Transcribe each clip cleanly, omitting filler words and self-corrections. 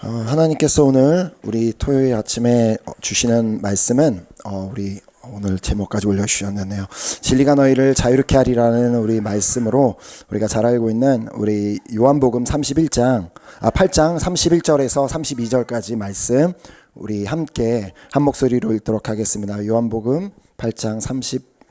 하나님께서 오늘 우리 토요일 아침에 주시는 말씀은 우리 오늘 제목까지 올려주셨네요. 진리가 너희를 자유롭게 하리라는 우리 말씀으로 우리가 잘 알고 있는 우리 요한복음 8장 31절에서 32절까지 말씀 우리 함께 한 목소리로 읽도록 하겠습니다. 요한복음 8장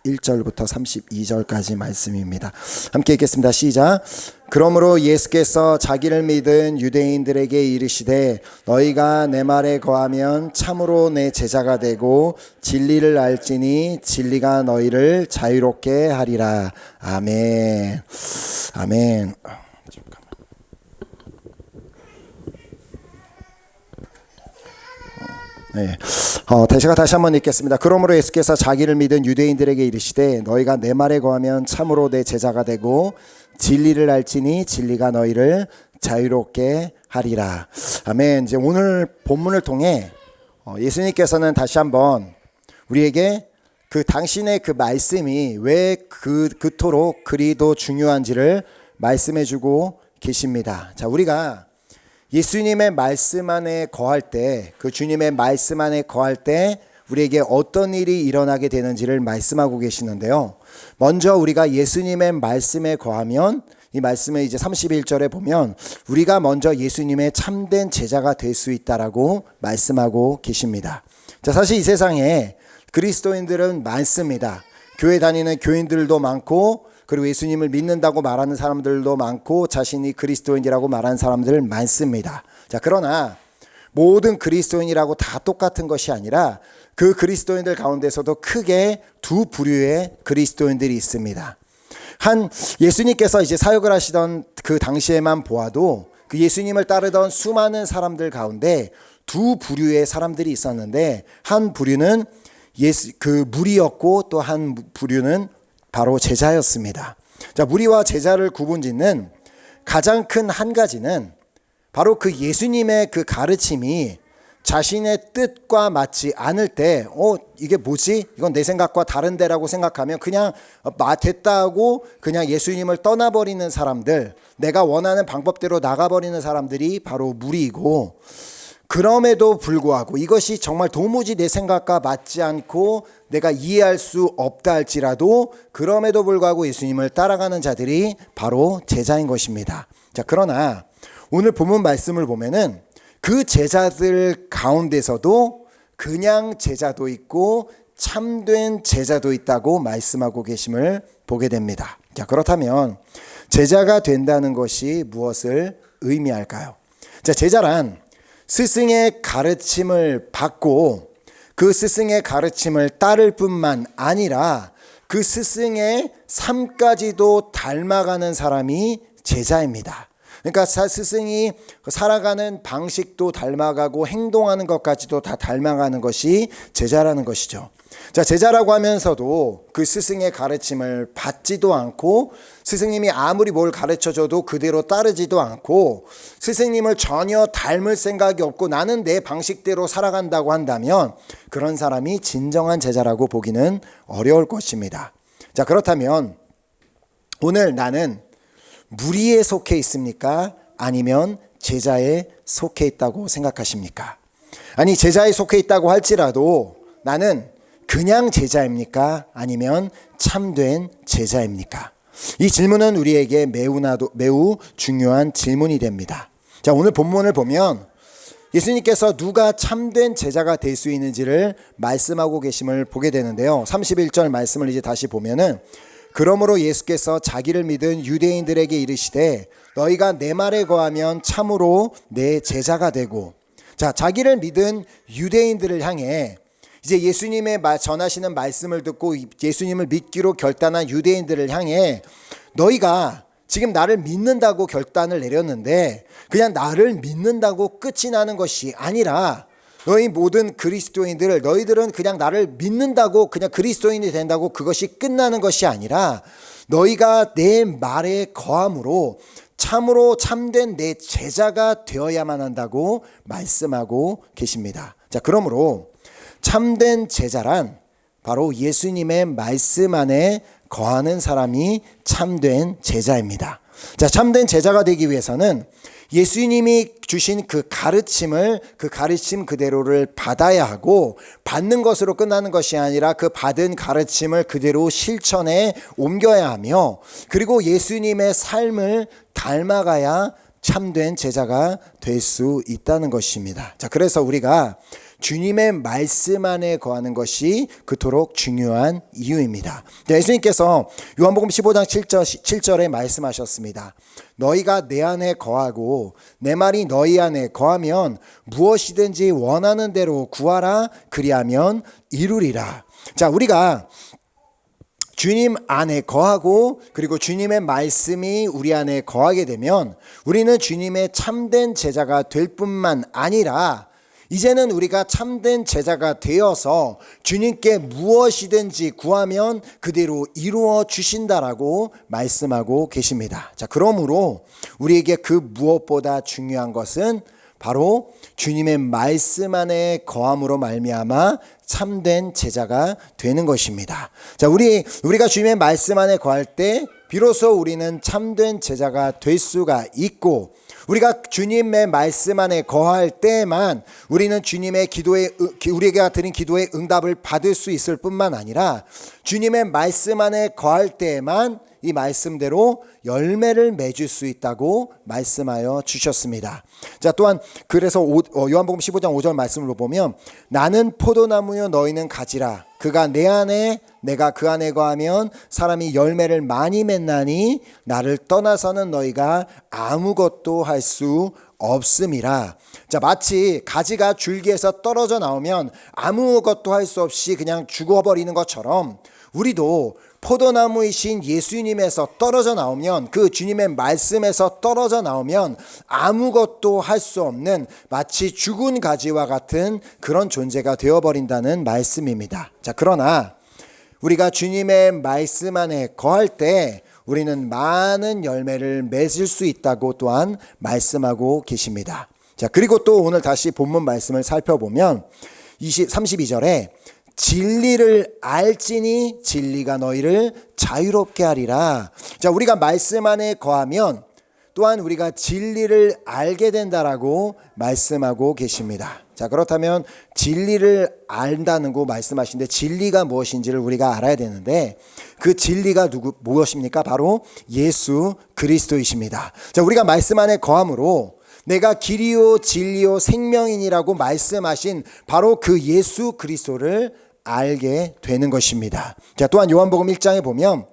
31절부터 32절까지 말씀입니다. 함께 읽겠습니다. 시작. 그러므로 예수께서 자기를 믿은 유대인들에게 이르시되 너희가 내 말에 거하면 참으로 내 제자가 되고 진리를 알지니 진리가 너희를 자유롭게 하리라. 아멘. 아멘. 네. 제가 다시 한번 읽겠습니다. 그러므로 예수께서 자기를 믿은 유대인들에게 이르시되 너희가 내 말에 거하면 참으로 내 제자가 되고 진리를 알지니 진리가 너희를 자유롭게 하리라. 아멘. 이제 오늘 본문을 통해 예수님께서는 다시 한번 우리에게 그 당신의 그 말씀이 왜 그토록 그리도 중요한지를 말씀해주고 계십니다. 자, 우리가 예수님의 말씀 안에 거할 때, 그 주님의 말씀 안에 거할 때 우리에게 어떤 일이 일어나게 되는지를 말씀하고 계시는데요. 먼저 우리가 예수님의 말씀에 거하면 이 말씀을 이제 31절에 보면 우리가 먼저 예수님의 참된 제자가 될 수 있다라고 말씀하고 계십니다. 자, 사실 이 세상에 그리스도인들은 많습니다. 교회 다니는 교인들도 많고 그리고 예수님을 믿는다고 말하는 사람들도 많고 자신이 그리스도인이라고 말하는 사람들 많습니다. 자, 그러나 모든 그리스도인이라고 다 똑같은 것이 아니라 그 그리스도인들 가운데서도 크게 두 부류의 그리스도인들이 있습니다. 예수님께서 이제 사역을 하시던 그 당시에만 보아도 그 예수님을 따르던 수많은 사람들 가운데 두 부류의 사람들이 있었는데 한 부류는 그 무리였고 또 한 부류는 바로 제자였습니다. 자, 무리와 제자를 구분짓는 가장 큰 한 가지는 바로 그 예수님의 그 가르침이 자신의 뜻과 맞지 않을 때 이게 뭐지? 이건 내 생각과 다른데라고 생각하면 그냥 됐다 하고 그냥 예수님을 떠나버리는 사람들, 내가 원하는 방법대로 나가버리는 사람들이 바로 무리이고, 그럼에도 불구하고 이것이 정말 도무지 내 생각과 맞지 않고 내가 이해할 수 없다 할지라도 그럼에도 불구하고 예수님을 따라가는 자들이 바로 제자인 것입니다. 자, 그러나 오늘 본문 말씀을 보면은 그 제자들 가운데서도 그냥 제자도 있고 참된 제자도 있다고 말씀하고 계심을 보게 됩니다. 자, 그렇다면 제자가 된다는 것이 무엇을 의미할까요? 자, 제자란 스승의 가르침을 받고 그 스승의 가르침을 따를 뿐만 아니라 그 스승의 삶까지도 닮아가는 사람이 제자입니다. 그러니까 스승이 살아가는 방식도 닮아가고 행동하는 것까지도 다 닮아가는 것이 제자라는 것이죠. 자, 제자라고 하면서도 그 스승의 가르침을 받지도 않고 스승님이 아무리 뭘 가르쳐줘도 그대로 따르지도 않고 스승님을 전혀 닮을 생각이 없고 나는 내 방식대로 살아간다고 한다면 그런 사람이 진정한 제자라고 보기는 어려울 것입니다. 자, 그렇다면 오늘 나는 무리에 속해 있습니까? 아니면 제자에 속해 있다고 생각하십니까? 아니, 제자에 속해 있다고 할지라도 나는 그냥 제자입니까? 아니면 참된 제자입니까? 이 질문은 우리에게 매우 중요한 질문이 됩니다. 자, 오늘 본문을 보면 예수님께서 누가 참된 제자가 될 수 있는지를 말씀하고 계심을 보게 되는데요. 31절 말씀을 이제 다시 보면은 그러므로 예수께서 자기를 믿은 유대인들에게 이르시되 너희가 내 말에 거하면 참으로 내 제자가 되고, 자, 자기를 믿은 유대인들을 향해 이제 예수님의 전하시는 말씀을 듣고 예수님을 믿기로 결단한 유대인들을 향해 너희가 지금 나를 믿는다고 결단을 내렸는데 그냥 나를 믿는다고 끝이 나는 것이 아니라 너희 모든 그리스도인들을 너희들은 그냥 나를 믿는다고 그냥 그리스도인이 된다고 그것이 끝나는 것이 아니라 너희가 내 말에 거함으로 참으로 참된 내 제자가 되어야만 한다고 말씀하고 계십니다. 자, 그러므로 참된 제자란 바로 예수님의 말씀 안에 거하는 사람이 참된 제자입니다. 자, 참된 제자가 되기 위해서는 예수님이 주신 그 가르침 그대로를 받아야 하고, 받는 것으로 끝나는 것이 아니라 그 받은 가르침을 그대로 실천에 옮겨야 하며, 그리고 예수님의 삶을 닮아가야 참된 제자가 될 수 있다는 것입니다. 자, 그래서 우리가 주님의 말씀 안에 거하는 것이 그토록 중요한 이유입니다. 예수님께서 요한복음 15장 7절에 말씀하셨습니다. 너희가 내 안에 거하고 내 말이 너희 안에 거하면 무엇이든지 원하는 대로 구하라, 그리하면 이루리라. 자, 우리가 주님 안에 거하고, 그리고 주님의 말씀이 우리 안에 거하게 되면 우리는 주님의 참된 제자가 될 뿐만 아니라, 이제는 우리가 참된 제자가 되어서 주님께 무엇이든지 구하면 그대로 이루어 주신다라고 말씀하고 계십니다. 자, 그러므로 우리에게 그 무엇보다 중요한 것은 바로 주님의 말씀 안에 거함으로 말미암아 참된 제자가 되는 것입니다. 자, 우리가 주님의 말씀 안에 거할 때 비로소 우리는 참된 제자가 될 수가 있고, 우리가 주님의 말씀 안에 거할 때만 우리는 주님의 우리에게 드린 기도의 응답을 받을 수 있을 뿐만 아니라, 주님의 말씀 안에 거할 때에만 이 말씀대로 열매를 맺을 수 있다고 말씀하여 주셨습니다. 자, 또한 그래서 요한복음 15장 5절 말씀으로 보면, 나는 포도나무요 너희는 가지라, 그가 내 안에 내가 그 안에 거하면 사람이 열매를 많이 맺나니 나를 떠나서는 너희가 아무것도 할 수 없음이라. 자, 마치 가지가 줄기에서 떨어져 나오면 아무것도 할 수 없이 그냥 죽어버리는 것처럼, 우리도 포도나무이신 예수님에서 떨어져 나오면, 그 주님의 말씀에서 떨어져 나오면 아무것도 할 수 없는 마치 죽은 가지와 같은 그런 존재가 되어버린다는 말씀입니다. 자, 그러나 우리가 주님의 말씀 안에 거할 때 우리는 많은 열매를 맺을 수 있다고 또한 말씀하고 계십니다. 자, 그리고 또 오늘 다시 본문 말씀을 살펴보면 32절에 진리를 알지니 진리가 너희를 자유롭게 하리라. 자, 우리가 말씀 안에 거하면 또한 우리가 진리를 알게 된다라고 말씀하고 계십니다. 자, 그렇다면 진리를 안다는 거 말씀하시는데, 진리가 무엇인지를 우리가 알아야 되는데, 그 진리가 무엇입니까? 바로 예수 그리스도이십니다. 자, 우리가 말씀 안에 거함으로 내가 길이요 진리요 생명이니라고 말씀하신 바로 그 예수 그리스도를 알게 되는 것입니다. 자, 또한 요한복음 1장에 보면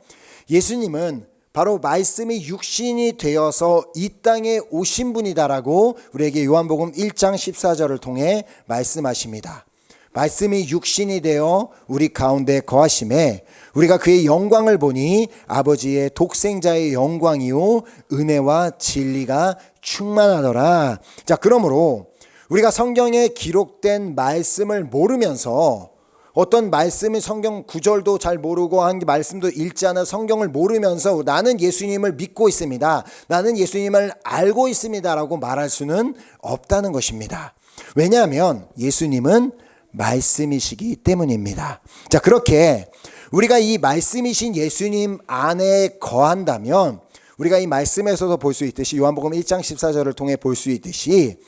예수님은 바로 말씀이 육신이 되어서 이 땅에 오신 분이다라고 우리에게 요한복음 1장 14절을 통해 말씀하십니다. 말씀이 육신이 되어 우리 가운데 거하심에 우리가 그의 영광을 보니 아버지의 독생자의 영광이요 은혜와 진리가 충만하더라. 자, 그러므로 우리가 성경에 기록된 말씀을 모르면서, 어떤 말씀이 성경 구절도 잘 모르고 한 말씀도 읽지 않은 성경을 모르면서 나는 예수님을 믿고 있습니다, 나는 예수님을 알고 있습니다 라고 말할 수는 없다는 것입니다. 왜냐하면 예수님은 말씀이시기 때문입니다. 자, 그렇게 우리가 이 말씀이신 예수님 안에 거한다면 우리가 이 말씀에서도 볼 수 있듯이, 요한복음 1장 14절을 통해 볼 수 있듯이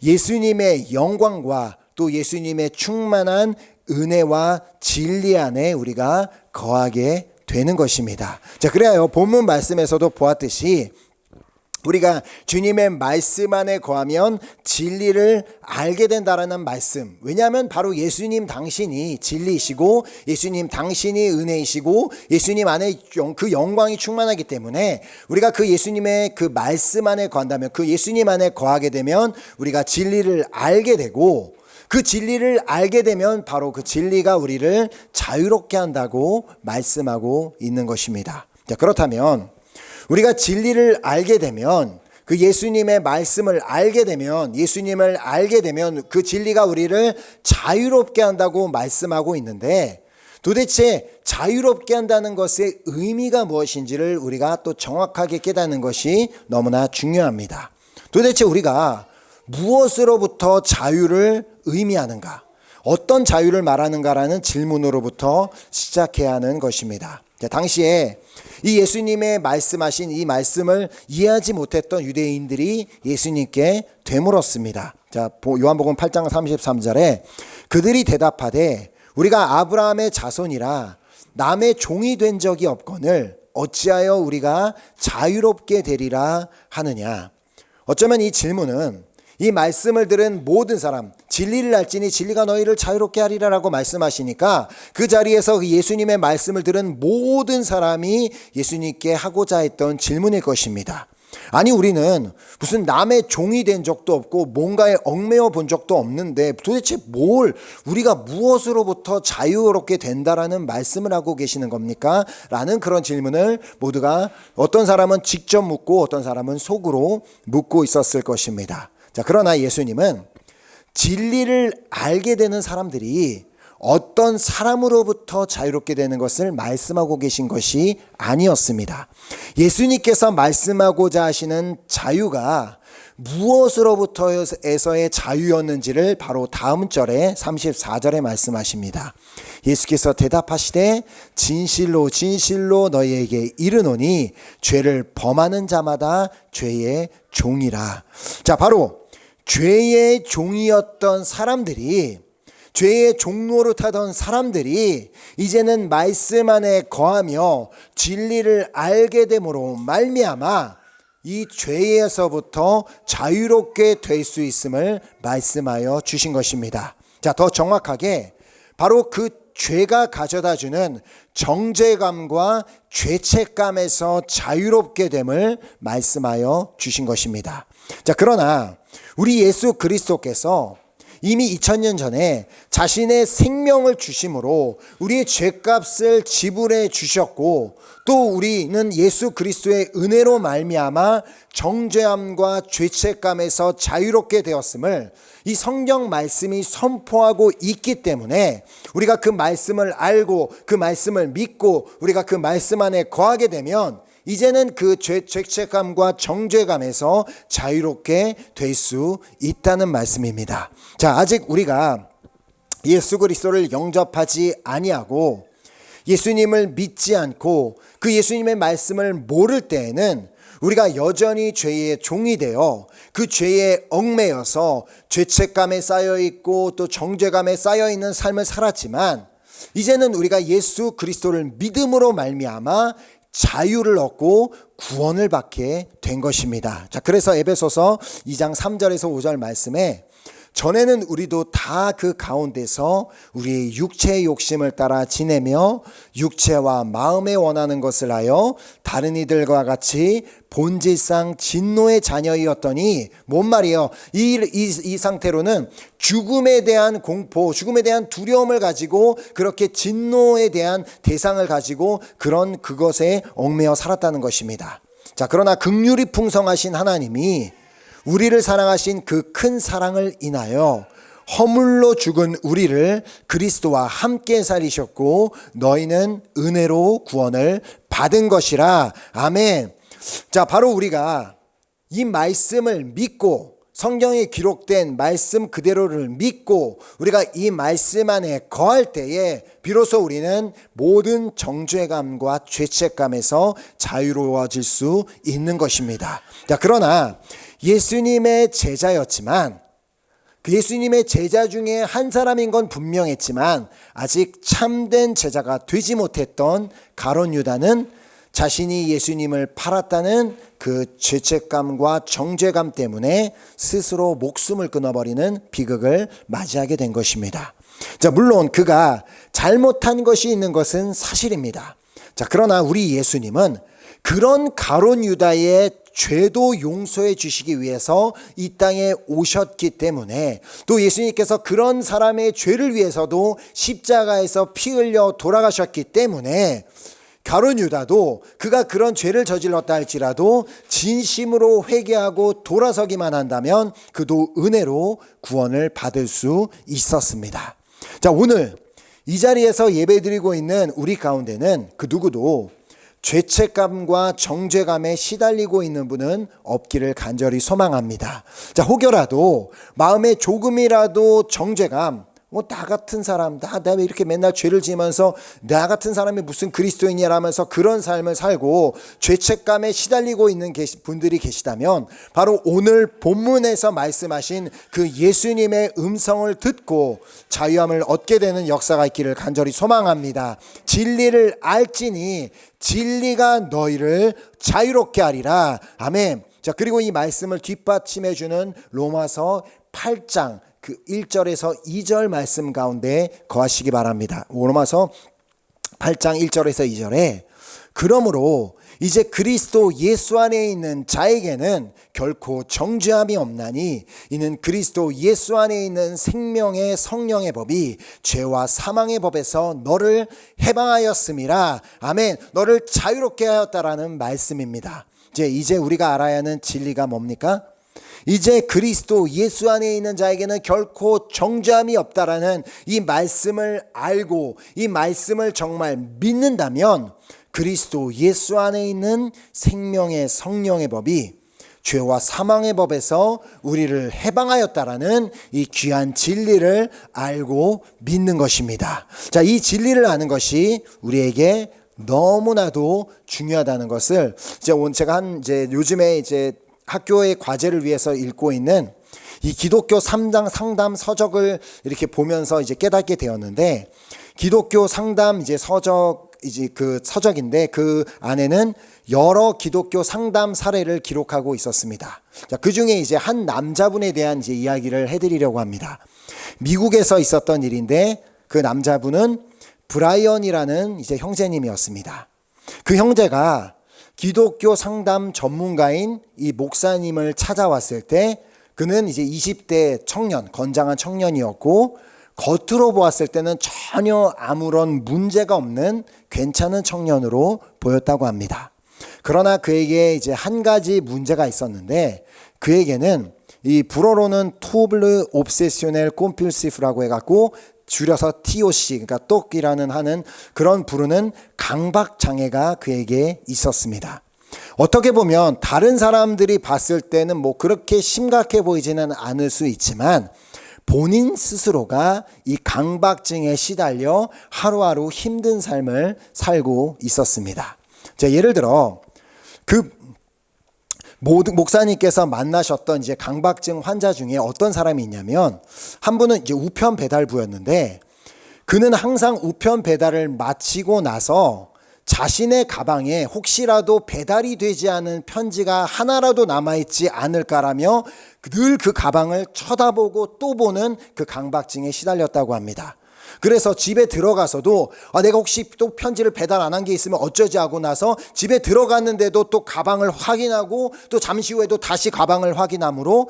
예수님의 영광과 또 예수님의 충만한 은혜와 진리 안에 우리가 거하게 되는 것입니다. 자, 그래요. 본문 말씀에서도 보았듯이 우리가 주님의 말씀 안에 거하면 진리를 알게 된다라는 말씀. 왜냐하면 바로 예수님 당신이 진리이시고 예수님 당신이 은혜이시고 예수님 안에 그 영광이 충만하기 때문에 우리가 그 예수님의 그 말씀 안에 거한다면, 그 예수님 안에 거하게 되면 우리가 진리를 알게 되고, 그 진리를 알게 되면 바로 그 진리가 우리를 자유롭게 한다고 말씀하고 있는 것입니다. 자, 그렇다면 우리가 진리를 알게 되면, 그 예수님의 말씀을 알게 되면, 예수님을 알게 되면 그 진리가 우리를 자유롭게 한다고 말씀하고 있는데, 도대체 자유롭게 한다는 것의 의미가 무엇인지를 우리가 또 정확하게 깨닫는 것이 너무나 중요합니다. 도대체 우리가 무엇으로부터 자유를 의미하는가, 어떤 자유를 말하는가라는 질문으로부터 시작해야 하는 것입니다. 당시에 이 예수님의 말씀하신 이 말씀을 이해하지 못했던 유대인들이 예수님께 되물었습니다. 자, 요한복음 8장 33절에 그들이 대답하되 우리가 아브라함의 자손이라 남의 종이 된 적이 없거늘 어찌하여 우리가 자유롭게 되리라 하느냐. 어쩌면 이 질문은 이 말씀을 들은 모든 사람, 진리를 알지니 진리가 너희를 자유롭게 하리라 라고 말씀하시니까 그 자리에서 예수님의 말씀을 들은 모든 사람이 예수님께 하고자 했던 질문일 것입니다. 아니, 우리는 무슨 남의 종이 된 적도 없고 뭔가에 얽매여 본 적도 없는데 도대체 우리가 무엇으로부터 자유롭게 된다라는 말씀을 하고 계시는 겁니까? 라는 그런 질문을 모두가 어떤 사람은 직접 묻고 어떤 사람은 속으로 묻고 있었을 것입니다. 자, 그러나 예수님은 진리를 알게 되는 사람들이 어떤 사람으로부터 자유롭게 되는 것을 말씀하고 계신 것이 아니었습니다. 예수님께서 말씀하고자 하시는 자유가 무엇으로부터에서의 자유였는지를 바로 다음 절에 34절에 말씀하십니다. 예수께서 대답하시되 진실로 진실로 너희에게 이르노니 죄를 범하는 자마다 죄의 종이라. 자, 바로 죄의 종이었던 사람들이, 죄의 종노릇하던 사람들이 이제는 말씀 안에 거하며 진리를 알게 됨으로 말미암아 이 죄에서부터 자유롭게 될 수 있음을 말씀하여 주신 것입니다. 자, 더 정확하게 바로 그 죄가 가져다주는 정죄감과 죄책감에서 자유롭게 됨을 말씀하여 주신 것입니다. 자, 그러나 우리 예수 그리스도께서 이미 2000년 전에 자신의 생명을 주심으로 우리의 죄값을 지불해 주셨고, 또 우리는 예수 그리스도의 은혜로 말미암아 정죄함과 죄책감에서 자유롭게 되었음을 이 성경 말씀이 선포하고 있기 때문에 우리가 그 말씀을 알고 그 말씀을 믿고 우리가 그 말씀 안에 거하게 되면 이제는 그 죄책감과 정죄감에서 자유롭게 될 수 있다는 말씀입니다. 자, 아직 우리가 예수 그리스도를 영접하지 아니하고 예수님을 믿지 않고 그 예수님의 말씀을 모를 때에는 우리가 여전히 죄의 종이 되어 그 죄에 얽매여서 죄책감에 쌓여있고 또 정죄감에 쌓여있는 삶을 살았지만, 이제는 우리가 예수 그리스도를 믿음으로 말미암아 자유를 얻고 구원을 받게 된 것입니다. 자, 그래서 에베소서 2장 3절에서 5절 말씀에 전에는 우리도 다 그 가운데서 우리의 육체의 욕심을 따라 지내며 육체와 마음에 원하는 것을 하여 다른 이들과 같이 본질상 진노의 자녀이었더니, 뭔 말이에요? 이 상태로는 죽음에 대한 공포, 죽음에 대한 두려움을 가지고 그렇게 진노에 대한 대상을 가지고 그것에 얽매여 살았다는 것입니다. 자, 그러나 긍휼이 풍성하신 하나님이 우리를 사랑하신 그 큰 사랑을 인하여 허물로 죽은 우리를 그리스도와 함께 살리셨고 너희는 은혜로 구원을 받은 것이라. 아멘. 자, 바로 우리가 이 말씀을 믿고 성경에 기록된 말씀 그대로를 믿고 우리가 이 말씀 안에 거할 때에 비로소 우리는 모든 정죄감과 죄책감에서 자유로워질 수 있는 것입니다. 자, 그러나 예수님의 제자였지만, 그 예수님의 제자 중에 한 사람인 건 분명했지만 아직 참된 제자가 되지 못했던 가룟 유다는 자신이 예수님을 팔았다는 그 죄책감과 정죄감 때문에 스스로 목숨을 끊어버리는 비극을 맞이하게 된 것입니다. 자, 물론 그가 잘못한 것이 있는 것은 사실입니다. 자, 그러나 우리 예수님은 그런 가룟 유다의 죄도 용서해 주시기 위해서 이 땅에 오셨기 때문에, 또 예수님께서 그런 사람의 죄를 위해서도 십자가에서 피 흘려 돌아가셨기 때문에 가룟 유다도 그가 그런 죄를 저질렀다 할지라도 진심으로 회개하고 돌아서기만 한다면 그도 은혜로 구원을 받을 수 있었습니다. 자, 오늘 이 자리에서 예배드리고 있는 우리 가운데는 그 누구도 죄책감과 정죄감에 시달리고 있는 분은 없기를 간절히 소망합니다. 자, 혹여라도 마음에 조금이라도 정죄감, 뭐 나 같은 사람, 내가 왜 이렇게 맨날 죄를 지으면서 나 같은 사람이 무슨 그리스도인이라면서 그런 삶을 살고 죄책감에 시달리고 있는 분들이 계시다면 바로 오늘 본문에서 말씀하신 그 예수님의 음성을 듣고 자유함을 얻게 되는 역사가 있기를 간절히 소망합니다. 진리를 알지니 진리가 너희를 자유롭게 하리라. 아멘. 자, 그리고 이 말씀을 뒷받침해 주는 로마서 8장 그 1절에서 2절 말씀 가운데 거하시기 바랍니다. 로마서 8장 1절에서 2절에 그러므로 이제 그리스도 예수 안에 있는 자에게는 결코 정죄함이 없나니 이는 그리스도 예수 안에 있는 생명의 성령의 법이 죄와 사망의 법에서 너를 해방하였음이라. 아멘. 너를 자유롭게 하였다라는 말씀입니다. 이제 우리가 알아야 하는 진리가 뭡니까? 이제 그리스도 예수 안에 있는 자에게는 결코 정죄함이 없다라는 이 말씀을 알고 이 말씀을 정말 믿는다면 그리스도 예수 안에 있는 생명의 성령의 법이 죄와 사망의 법에서 우리를 해방하였다라는 이 귀한 진리를 알고 믿는 것입니다. 자, 이 진리를 아는 것이 우리에게 너무나도 중요하다는 것을 제가 요즘에 학교의 과제를 위해서 읽고 있는 이 기독교 3당 상담 서적을 이렇게 보면서 깨닫게 되었는데, 기독교 상담 서적 그 서적인데 그 안에는 여러 기독교 상담 사례를 기록하고 있었습니다. 자, 그 중에 한 남자분에 대한 이야기를 해드리려고 합니다. 미국에서 있었던 일인데 그 남자분은 브라이언이라는 형제님이었습니다. 그 형제가 기독교 상담 전문가인 이 목사님을 찾아왔을 때 그는 20대 청년, 건장한 청년이었고 겉으로 보았을 때는 전혀 아무런 문제가 없는 괜찮은 청년으로 보였다고 합니다. 그러나 그에게 한 가지 문제가 있었는데 그에게는 이 불어로는 토블르 옵세셔넬 콤플시프라고 해갖고 줄여서 TOC, 그러니까 똑이라는 하는 그런 부르는 강박 장애가 그에게 있었습니다. 어떻게 보면 다른 사람들이 봤을 때는 그렇게 심각해 보이지는 않을 수 있지만 본인 스스로가 이 강박증에 시달려 하루하루 힘든 삶을 살고 있었습니다. 자, 예를 들어 목사님께서 만나셨던 강박증 환자 중에 어떤 사람이 있냐면 한 분은 우편 배달부였는데 그는 항상 우편 배달을 마치고 나서 자신의 가방에 혹시라도 배달이 되지 않은 편지가 하나라도 남아있지 않을까라며 늘 그 가방을 쳐다보고 또 보는 그 강박증에 시달렸다고 합니다. 그래서 집에 들어가서도 내가 혹시 또 편지를 배달 안 한 게 있으면 어쩌지 하고 나서 집에 들어갔는데도 또 가방을 확인하고 또 잠시 후에도 다시 가방을 확인함으로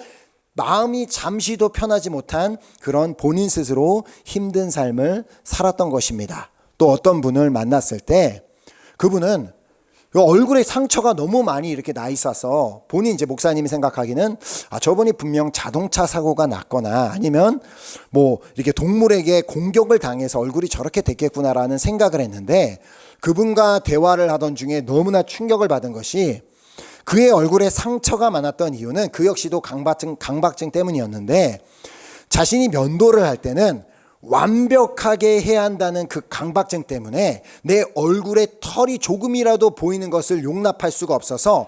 마음이 잠시도 편하지 못한 그런 본인 스스로 힘든 삶을 살았던 것입니다. 또 어떤 분을 만났을 때 그분은 얼굴에 상처가 너무 많이 이렇게 나 있어서 본인 목사님이 생각하기는 저분이 분명 자동차 사고가 났거나 아니면 이렇게 동물에게 공격을 당해서 얼굴이 저렇게 됐겠구나라는 생각을 했는데 그분과 대화를 하던 중에 너무나 충격을 받은 것이 그의 얼굴에 상처가 많았던 이유는 그 역시도 강박증 때문이었는데 자신이 면도를 할 때는 완벽하게 해야 한다는 그 강박증 때문에 내 얼굴에 털이 조금이라도 보이는 것을 용납할 수가 없어서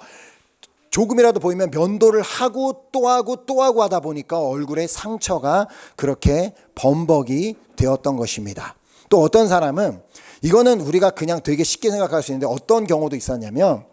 조금이라도 보이면 면도를 하고 또 하고 또 하고 하다 보니까 얼굴에 상처가 그렇게 범벅이 되었던 것입니다. 또 어떤 사람은 이거는 우리가 그냥 되게 쉽게 생각할 수 있는데 어떤 경우도 있었냐면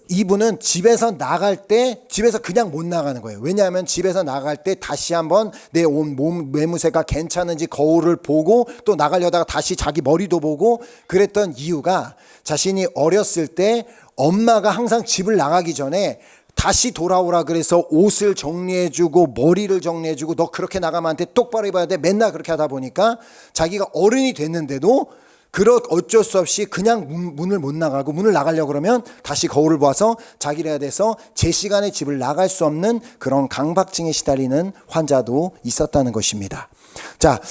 이분은 집에서 나갈 때 집에서 그냥 못 나가는 거예요. 왜냐하면 집에서 나갈 때 다시 한번 내 몸 매무새가 괜찮은지 거울을 보고 또 나가려다가 다시 자기 머리도 보고 그랬던 이유가 자신이 어렸을 때 엄마가 항상 집을 나가기 전에 다시 돌아오라 그래서 옷을 정리해주고 머리를 정리해주고 너 그렇게 나가면 안 돼, 똑바로 입어야 돼, 맨날 그렇게 하다 보니까 자기가 어른이 됐는데도 어쩔 수 없이 그냥 문을 못 나가고 문을 나가려고 그러면 다시 거울을 보아서 자기를 해야 돼서 제 시간에 집을 나갈 수 없는 그런 강박증에 시달리는 환자도 있었다는 것입니다. 자,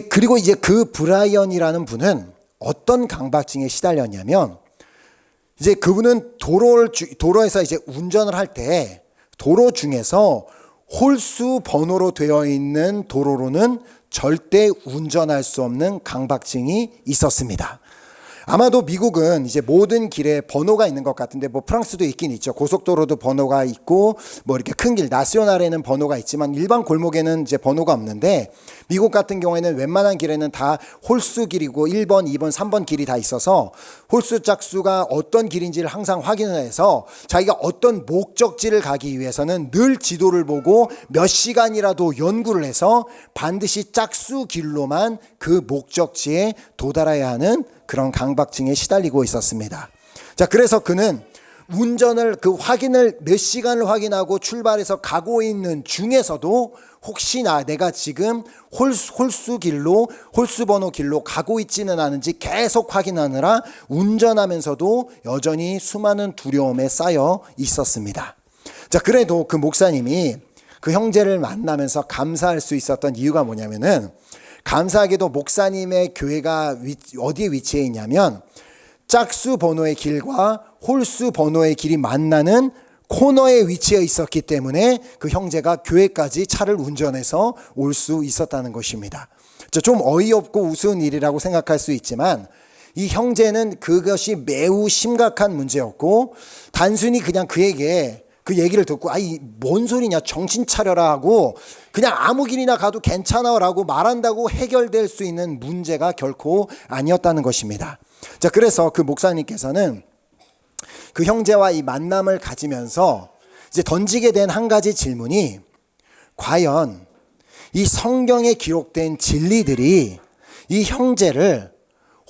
그리고 그 브라이언이라는 분은 어떤 강박증에 시달렸냐면 그분은 도로에서 운전을 할 때 도로 중에서 홀수 번호로 되어 있는 도로로는 절대 운전할 수 없는 강박증이 있었습니다. 아마도 미국은 이제 모든 길에 번호가 있는 것 같은데, 뭐 프랑스도 있긴 있죠. 고속도로도 번호가 있고, 뭐 이렇게 큰 길, 나시오날에는 번호가 있지만 일반 골목에는 이제 번호가 없는데, 미국 같은 경우에는 웬만한 길에는 다 홀수 길이고 1번, 2번, 3번 길이 다 있어서 홀수 짝수가 어떤 길인지를 항상 확인을 해서 자기가 어떤 목적지를 가기 위해서는 늘 지도를 보고 몇 시간이라도 연구를 해서 반드시 짝수 길로만 그 목적지에 도달해야 하는 그런 강박증에 시달리고 있었습니다. 자, 그래서 그는 운전을 확인을 몇 시간을 확인하고 출발해서 가고 있는 중에서도 혹시나 내가 지금 홀수 길로, 홀수 번호 길로 가고 있지는 않은지 계속 확인하느라 운전하면서도 여전히 수많은 두려움에 쌓여 있었습니다. 자, 그래도 그 목사님이 그 형제를 만나면서 감사할 수 있었던 이유가 뭐냐면은, 감사하게도 목사님의 교회가 어디에 위치해 있냐면 짝수 번호의 길과 홀수 번호의 길이 만나는 코너에 위치해 있었기 때문에 그 형제가 교회까지 차를 운전해서 올 수 있었다는 것입니다. 좀 어이없고 우스운 일이라고 생각할 수 있지만, 이 형제는 그것이 매우 심각한 문제였고, 단순히 그냥 그에게 그 얘기를 듣고 아이 뭔 소리냐 정신 차려라 하고 그냥 아무 길이나 가도 괜찮아 라고 말한다고 해결될 수 있는 문제가 결코 아니었다는 것입니다. 자, 그래서 그 목사님께서는 그 형제와 이 만남을 가지면서 이제 던지게 된 한 가지 질문이, 과연 이 성경에 기록된 진리들이 이 형제를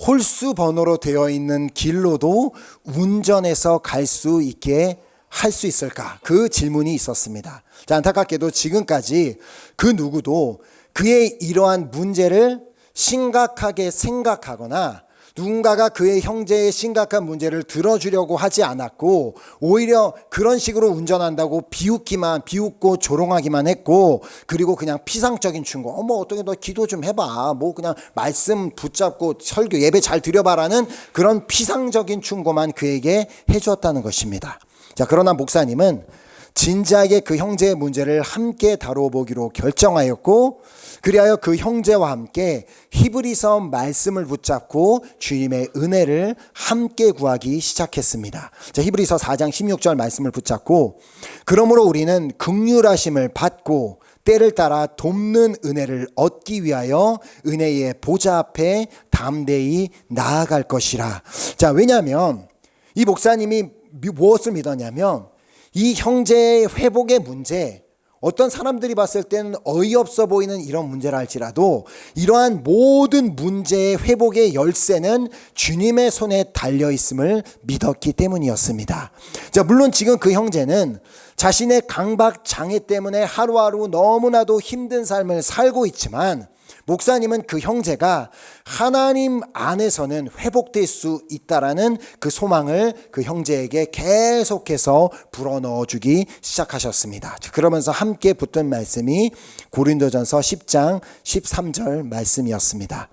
홀수 번호로 되어 있는 길로도 운전해서 갈 수 있게 할 수 있을까? 그 질문이 있었습니다. 자, 안타깝게도 지금까지 그 누구도 그의 이러한 문제를 심각하게 생각하거나 누군가가 그의 형제의 심각한 문제를 들어주려고 하지 않았고, 오히려 그런 식으로 운전한다고 비웃고 조롱하기만 했고, 그리고 그냥 피상적인 충고, 어떻게 너 기도 좀 해봐, 뭐 그냥 말씀 붙잡고 설교 예배 잘 드려봐라는 그런 피상적인 충고만 그에게 해주었다는 것입니다. 자, 그러나 목사님은 진지하게 그 형제의 문제를 함께 다뤄보기로 결정하였고, 그리하여 그 형제와 함께 히브리서 말씀을 붙잡고 주님의 은혜를 함께 구하기 시작했습니다. 자, 히브리서 4장 16절 말씀을 붙잡고, 그러므로 우리는 긍휼하심을 받고 때를 따라 돕는 은혜를 얻기 위하여 은혜의 보좌 앞에 담대히 나아갈 것이라. 자, 왜냐하면 이 목사님이 무엇을 믿었냐면, 이 형제의 회복의 문제, 어떤 사람들이 봤을 때는 어이없어 보이는 이런 문제라 할지라도 이러한 모든 문제의 회복의 열쇠는 주님의 손에 달려있음을 믿었기 때문이었습니다. 자, 물론 지금 그 형제는 자신의 강박 장애 때문에 하루하루 너무나도 힘든 삶을 살고 있지만, 목사님은 그 형제가 하나님 안에서는 회복될 수 있다라는 그 소망을 그 형제에게 계속해서 불어넣어주기 시작하셨습니다. 그러면서 함께 붙은 말씀이 고린도전서 10장 13절 말씀이었습니다.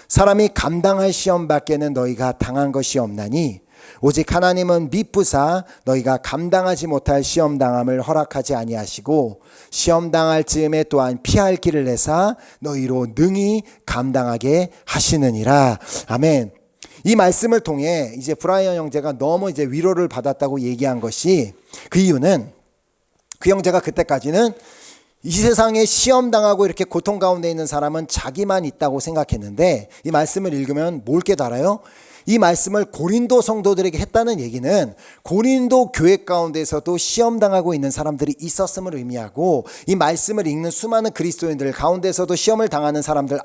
사람이 감당할 시험 밖에는 너희가 당한 것이 없나니 오직 하나님은 미쁘사 너희가 감당하지 못할 시험당함을 허락하지 아니하시고 시험당할 즈음에 또한 피할 길을 내사 너희로 능히 감당하게 하시느니라. 아멘. 이 말씀을 통해 이제 브라이언 형제가 너무 이제 위로를 받았다고 얘기한 것이, 그 이유는 그 형제가 그때까지는 이 세상에 시험당하고 이렇게 고통 가운데 있는 사람은 자기만 있다고 생각했는데, 이 말씀을 읽으면 뭘 깨달아요? 이 말씀을 고린도 성도들에게 했다는 얘기는 고린도 교회 가운데서도 시험당하고 있는 사람들이 있었음을 의미하고, 이 말씀을 읽는 수많은 그리스도인들 가운데서도 시험을 당하는 사람들,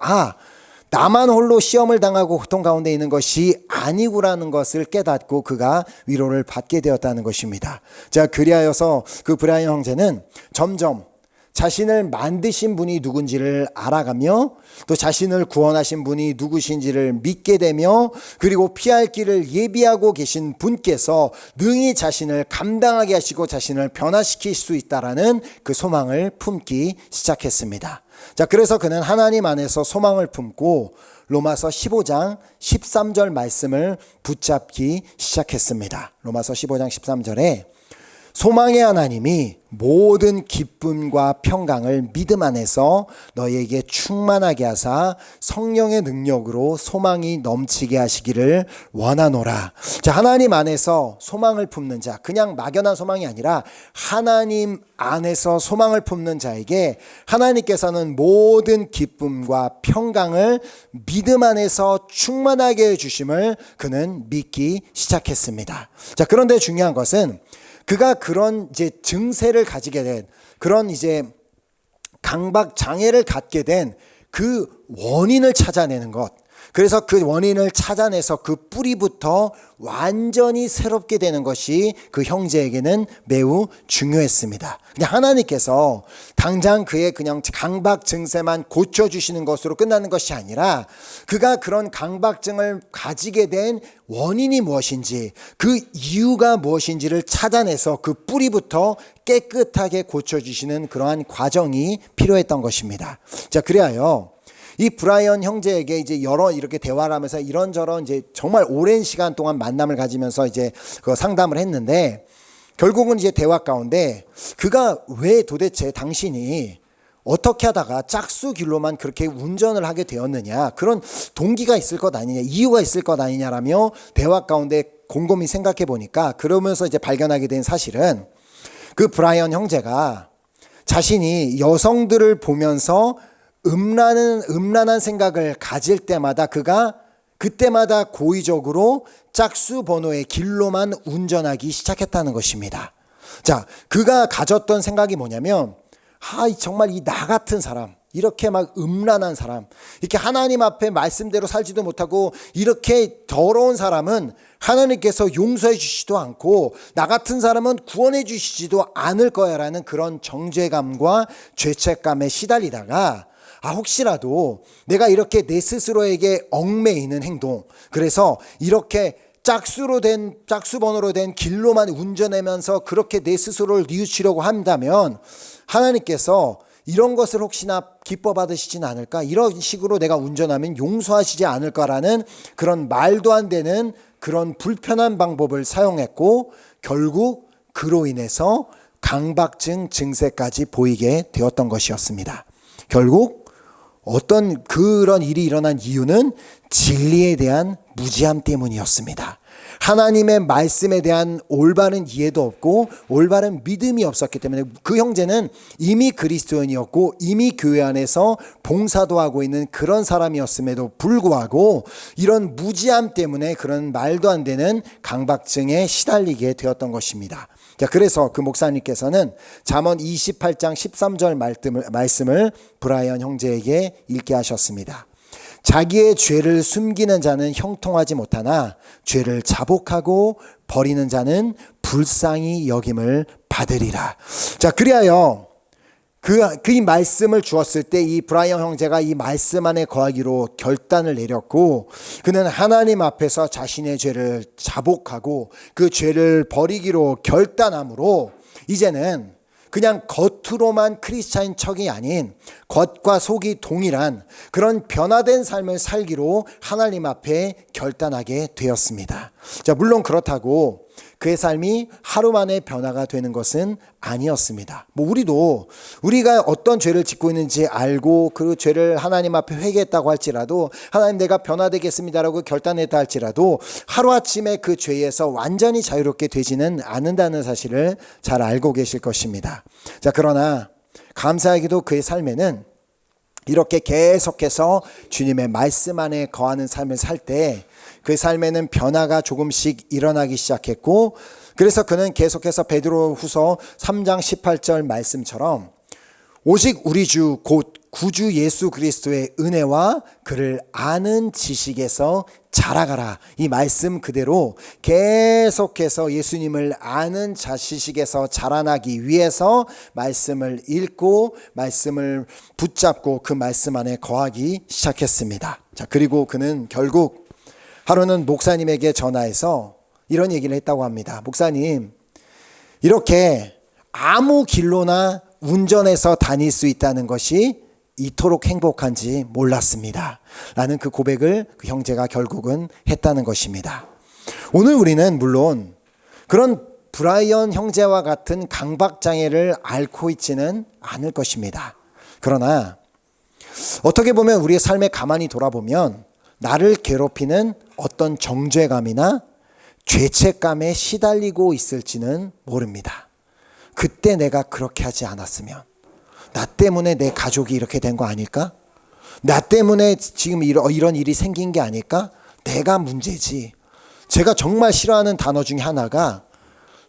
나만 홀로 시험을 당하고 고통 가운데 있는 것이 아니구라는 것을 깨닫고 그가 위로를 받게 되었다는 것입니다. 자, 그리하여서 그 브라이언 형제는 점점 자신을 만드신 분이 누군지를 알아가며 또 자신을 구원하신 분이 누구신지를 믿게 되며, 그리고 피할 길을 예비하고 계신 분께서 능히 자신을 감당하게 하시고 자신을 변화시킬 수 있다라는 그 소망을 품기 시작했습니다. 자, 그래서 그는 하나님 안에서 소망을 품고 로마서 15장 13절 말씀을 붙잡기 시작했습니다. 로마서 15장 13절에 소망의 하나님이 모든 기쁨과 평강을 믿음 안에서 너희에게 충만하게 하사 성령의 능력으로 소망이 넘치게 하시기를 원하노라. 자, 하나님 안에서 소망을 품는 자, 그냥 막연한 소망이 아니라 하나님 안에서 소망을 품는 자에게 하나님께서는 모든 기쁨과 평강을 믿음 안에서 충만하게 해주심을 그는 믿기 시작했습니다. 자, 그런데 중요한 것은 그가 그런 이제 증세를 가지게 된, 그런 이제 강박 장애를 갖게 된 그 원인을 찾아내는 것. 그래서 그 원인을 찾아내서 그 뿌리부터 완전히 새롭게 되는 것이 그 형제에게는 매우 중요했습니다. 그냥 하나님께서 당장 그의 그냥 강박 증세만 고쳐주시는 것으로 끝나는 것이 아니라 그가 그런 강박증을 가지게 된 원인이 무엇인지, 그 이유가 무엇인지를 찾아내서 그 뿌리부터 깨끗하게 고쳐주시는 그러한 과정이 필요했던 것입니다. 자, 그래야요. 이 브라이언 형제에게 이제 여러 이렇게 대화를 하면서 이런저런 이제 정말 오랜 시간 동안 만남을 가지면서 이제 그 상담을 했는데 결국은 이제 대화 가운데 그가 왜 도대체 당신이 어떻게 하다가 짝수 길로만 그렇게 운전을 하게 되었느냐, 그런 동기가 있을 것 아니냐, 이유가 있을 것 아니냐라며 대화 가운데 곰곰이 생각해 보니까 그러면서 이제 발견하게 된 사실은 그 브라이언 형제가 자신이 여성들을 보면서 음란한 생각을 가질 때마다 그가 그때마다 고의적으로 짝수 번호의 길로만 운전하기 시작했다는 것입니다. 자, 그가 가졌던 생각이 뭐냐면 정말 이 나 같은 사람, 이렇게 막 음란한 사람, 이렇게 하나님 앞에 말씀대로 살지도 못하고 이렇게 더러운 사람은 하나님께서 용서해 주시지도 않고 나 같은 사람은 구원해 주시지도 않을 거야라는 그런 정죄감과 죄책감에 시달리다가 혹시라도 내가 이렇게 내 스스로에게 얽매이는 행동, 그래서 이렇게 짝수 번호로 된 길로만 운전하면서 그렇게 내 스스로를 뉘우치려고 한다면 하나님께서 이런 것을 혹시나 기뻐 받으시진 않을까? 이런 식으로 내가 운전하면 용서하시지 않을까라는 그런 말도 안 되는 그런 불편한 방법을 사용했고 결국 그로 인해서 강박증 증세까지 보이게 되었던 것이었습니다. 결국 어떤 그런 일이 일어난 이유는 진리에 대한 무지함 때문이었습니다. 하나님의 말씀에 대한 올바른 이해도 없고 올바른 믿음이 없었기 때문에 그 형제는 이미 그리스도인이었고 이미 교회 안에서 봉사도 하고 있는 그런 사람이었음에도 불구하고 이런 무지함 때문에 그런 말도 안 되는 강박증에 시달리게 되었던 것입니다. 자, 그래서 그 목사님께서는 잠언 28장 13절 말씀을 브라이언 형제에게 읽게 하셨습니다. 자기의 죄를 숨기는 자는 형통하지 못하나 죄를 자복하고 버리는 자는 불쌍히 여김을 받으리라. 자, 그리하여 그 말씀을 주었을 때 이 브라이언 형제가 이 말씀 안에 거하기로 결단을 내렸고 그는 하나님 앞에서 자신의 죄를 자복하고 그 죄를 버리기로 결단함으로 이제는 그냥 겉으로만 크리스찬인 척이 아닌 겉과 속이 동일한 그런 변화된 삶을 살기로 하나님 앞에 결단하게 되었습니다. 자, 물론 그렇다고 그의 삶이 하루 만에 변화가 되는 것은 아니었습니다. 우리가 어떤 죄를 짓고 있는지 알고 그 죄를 하나님 앞에 회개했다고 할지라도 하나님 내가 변화되겠습니다라고 결단했다 할지라도 하루아침에 그 죄에서 완전히 자유롭게 되지는 않는다는 사실을 잘 알고 계실 것입니다. 자, 그러나 감사하게도 그의 삶에는 이렇게 계속해서 주님의 말씀 안에 거하는 삶을 살 때 그 삶에는 변화가 조금씩 일어나기 시작했고 그래서 그는 계속해서 베드로후서 3장 18절 말씀처럼 오직 우리 주 곧 구주 예수 그리스도의 은혜와 그를 아는 지식에서 자라가라. 이 말씀 그대로 계속해서 예수님을 아는 지식에서 자라나기 위해서 말씀을 읽고 말씀을 붙잡고 그 말씀 안에 거하기 시작했습니다. 자, 그리고 그는 결국 하루는 목사님에게 전화해서 이런 얘기를 했다고 합니다. 목사님, 이렇게 아무 길로나 운전해서 다닐 수 있다는 것이 이토록 행복한지 몰랐습니다. 라는 그 고백을 그 형제가 결국은 했다는 것입니다. 오늘 우리는 물론 그런 브라이언 형제와 같은 강박장애를 앓고 있지는 않을 것입니다. 그러나 어떻게 보면 우리의 삶에 가만히 돌아보면 나를 괴롭히는 어떤 정죄감이나 죄책감에 시달리고 있을지는 모릅니다. 그때 내가 그렇게 하지 않았으면, 나 때문에 내 가족이 이렇게 된 거 아닐까? 나 때문에 지금 이런 일이 생긴 게 아닐까? 내가 문제지. 제가 정말 싫어하는 단어 중에 하나가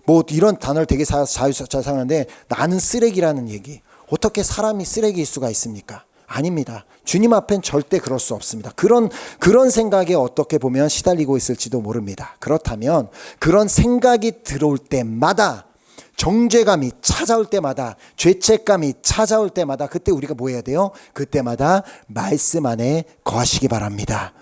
뭐 이런 단어를 되게 자주 사용하는데, 나는 쓰레기라는 얘기. 어떻게 사람이 쓰레기일 수가 있습니까? 아닙니다. 주님 앞엔 절대 그럴 수 없습니다. 그런 생각에 어떻게 보면 시달리고 있을지도 모릅니다. 그렇다면 그런 생각이 들어올 때마다, 정죄감이 찾아올 때마다, 죄책감이 찾아올 때마다, 그때 우리가 뭐 해야 돼요? 그때마다 말씀 안에 거하시기 바랍니다.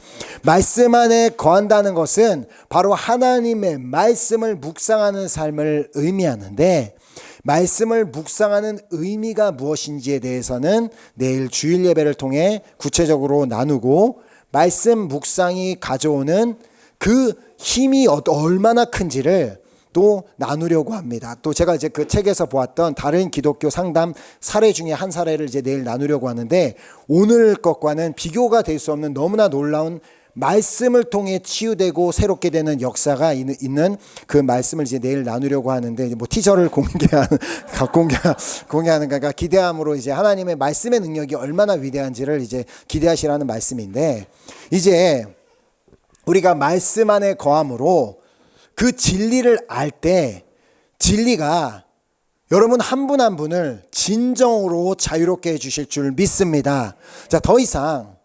말씀 안에 거한다는 것은 바로 하나님의 말씀을 묵상하는 삶을 의미하는데, 말씀을 묵상하는 의미가 무엇인지에 대해서는 내일 주일 예배를 통해 구체적으로 나누고, 말씀 묵상이 가져오는 그 힘이 얼마나 큰지를 또 나누려고 합니다. 또 제가 이제 그 책에서 보았던 다른 기독교 상담 사례 중에 한 사례를 이제 내일 나누려고 하는데, 오늘 것과는 비교가 될 수 없는 너무나 놀라운 말씀을 통해 치유되고 새롭게 되는 역사가 있는 그 말씀을 이제 내일 나누려고 하는데, 뭐 티저를 공개하는 거니까 기대함으로 이제 하나님의 말씀의 능력이 얼마나 위대한지를 이제 기대하시라는 말씀인데, 이제 우리가 말씀 안에 거함으로 그 진리를 알 때, 진리가 여러분 한 분 한 분을 진정으로 자유롭게 해주실 줄 믿습니다. 자, 더 이상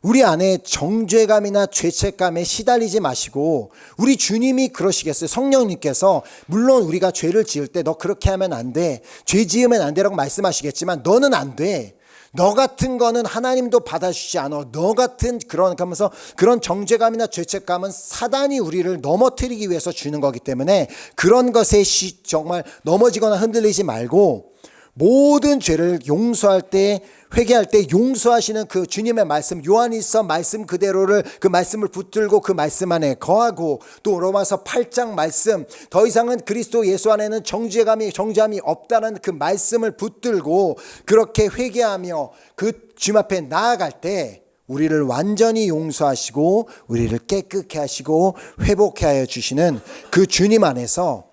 우리 안에 정죄감이나 죄책감에 시달리지 마시고, 우리 주님이 그러시겠어요. 성령님께서 물론 우리가 죄를 지을 때 너 그렇게 하면 안 돼, 죄 지으면 안 되라고 말씀하시겠지만, 너는 안 돼. 너 같은 거는 하나님도 받아주지 않아. 너 같은 하면서 그런 정죄감이나 죄책감은 사단이 우리를 넘어뜨리기 위해서 주는 거기 때문에, 그런 것에 정말 넘어지거나 흔들리지 말고, 모든 죄를 용서할 때, 회개할 때 용서하시는 그 주님의 말씀, 요한일서 말씀 그대로를, 그 말씀을 붙들고 그 말씀 안에 거하고, 또 로마서 8장 말씀, 더 이상은 그리스도 예수 안에는 정죄함이 없다는 그 말씀을 붙들고 그렇게 회개하며 그 주님 앞에 나아갈 때, 우리를 완전히 용서하시고 우리를 깨끗게 하시고 회복해 하여 주시는 그 주님 안에서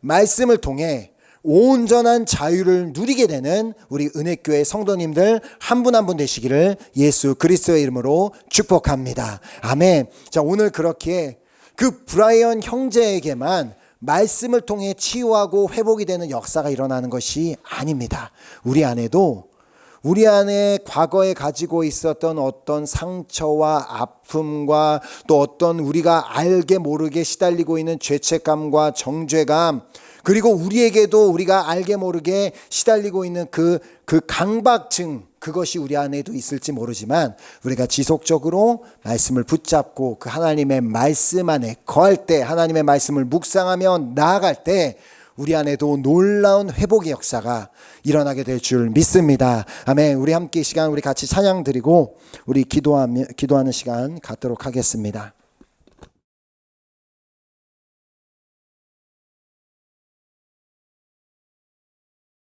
말씀을 통해 온전한 자유를 누리게 되는 우리 은혜교회 성도님들 한 분 한 분 되시기를 예수 그리스도의 이름으로 축복합니다. 아멘. 자, 오늘 그렇게 그 브라이언 형제에게만 말씀을 통해 치유하고 회복이 되는 역사가 일어나는 것이 아닙니다. 우리 안에 과거에 가지고 있었던 어떤 상처와 아픔과, 또 어떤 우리가 알게 모르게 시달리고 있는 죄책감과 정죄감, 그리고 우리에게도 우리가 알게 모르게 시달리고 있는 그 강박증, 그것이 우리 안에도 있을지 모르지만, 우리가 지속적으로 말씀을 붙잡고 그 하나님의 말씀 안에 거할 때, 하나님의 말씀을 묵상하며 나아갈 때 우리 안에도 놀라운 회복의 역사가 일어나게 될 줄 믿습니다. 아멘. 우리 함께 이 시간 우리 같이 찬양 드리고 우리 기도하는 시간 갖도록 하겠습니다.